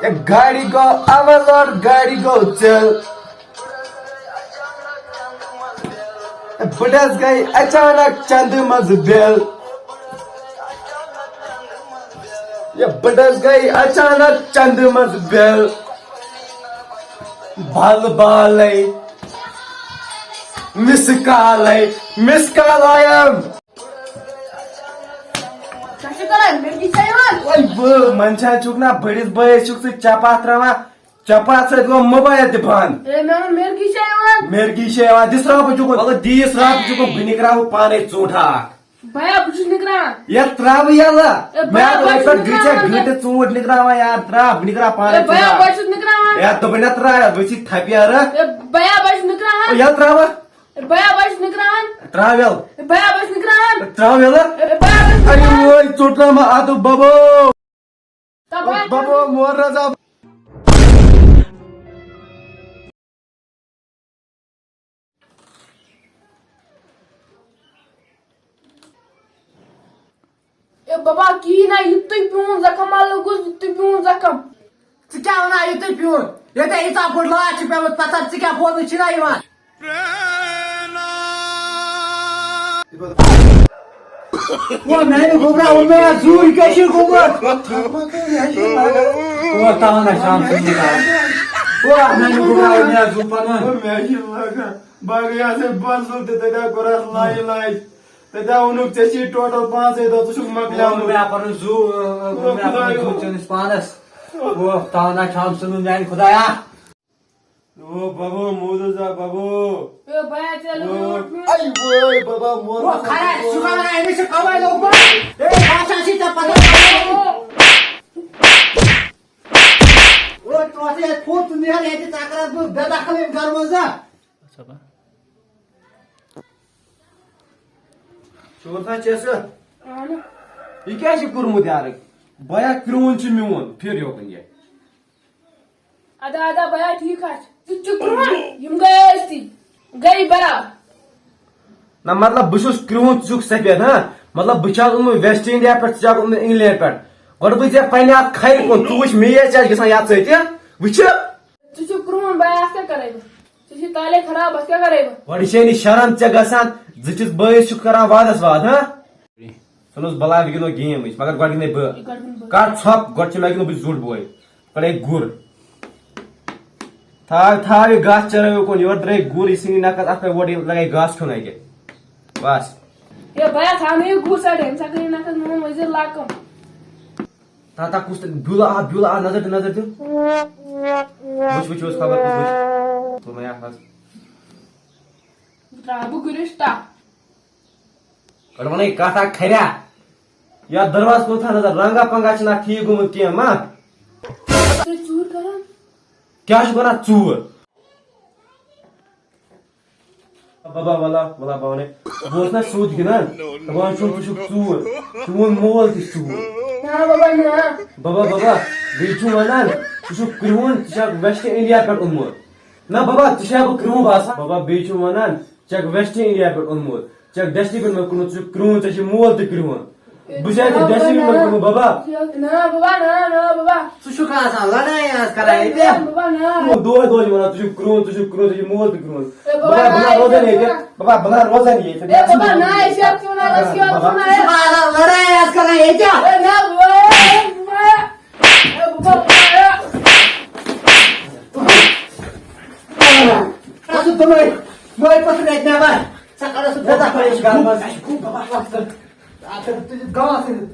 गाड़ी को अवल और गाड़ी को चल। बुढ़स गई अचानक चंद मजबेल। ये बुढ़स गई अचानक चंद मजबेल। भल बाल मिस काल आयम मनशा चुक ना बड़िस बस चुक चपा त्रवा चपा सो मोबाइल ते बंद मेरगी दिस राह चुक अगर दीस राह चुक बह निकरा पाने चूठा त्राव यला गट चूट निकरा यार त्रा बह निकरा पाने दोप ना त्रा बस थपियार यल त्राव ट्रावेल अरे चोटना मा आतो बबो मोर रजा बाबा की ना युत्तु प्यून जखम लगुस युत्तु प्यून जखम क्या वना युत्तु प्यून ये इतना बोल लाच पे पता क्या बोल छिना यमान वो मैंने घुमरा उनमें जूर कैसे घुमर वो ताना शाम से निकाल वो मैंने घुमरा उनमें जूर पर मैं बागया से बस होते तदा कोरस लाई तदा उनुक चेसी टोटल 5 है तो सुक मकला मैं पर जू मैं पर जू चनिस पानस वो ताना शाम से मैं खुदाया ओ बाबू मोदो जा बाबू ए भया चलो आई वो बाबा मोर वो खरा सुखाना है से कवाय लो ऊपर ए भाषा सी त पता वो तो से फोट निहाल है चाकरा बेदाखल घर में जा सबा चोरता चेस ये क्या कुरमुत यार बया क्रून म्यून फिर योकन ये आधा आधा भया ठीक है यम गई बराबर ना मतलब बहुत क्रून चुक सफेद हाँ मतलब बहुत वेस्ट इंडिया पे इंग्लैंड पे गोड बे पे खैर कुन तू वो मैच गसान ये सत क्रून भया क्या करे ताले खराब क्या करे गोड शर्म चे गसान जिस बस करान वादस वाद हाँ सन बला गिनो गेम मगर गोड गिने बह कट छप गोड मे गिनो झूठ बोय कड़े गुर थाव ये घास चराव कुन योर द्रे गुर इसी नकद अत पे वोडी लगे घास खुन के बस ये भया था मैं गुर साइड हम सकरी नकद मुंह मजे लाकम ता कुछ ब्यूला नजर दे बुझ खबर बुझ तो मैं हस त्राबु गुरिस्ता कड़वने काटा खैरा या दरवाज को था नजर रंगा पंगा चना ठीक गुम के मा चूर करन क्या बना चूर बाबा वाला बावने बोस ना सूद गिनन तबन छु चूर चून मोल की चूर ना बाबा बेचू वनान छु क्रून चक वेस्ट इंडिया पे उमर ना बाबा तिशा को क्रून भाषा बाबा बेचू वनान चक वेस्ट इंडिया पे उमर चक डस्टबिन में कुन छु क्रून च मोल ते क्रून बुझाय डस्टबिन में कुन बाबा ना बाबा सुशुका सा लड़ाई कराई दे बाबा ना दो मना छु क्रून च मोल ते क्रून बाबा रोजन है बाबा रोजन है ए बाबा ना ऐसे क्यों ना लड़ाई कराई दे ना Masuk teman, mulai pasang naik nama. Sekarang sudah tak boleh sekarang mas. Bapak, akan gawas ini.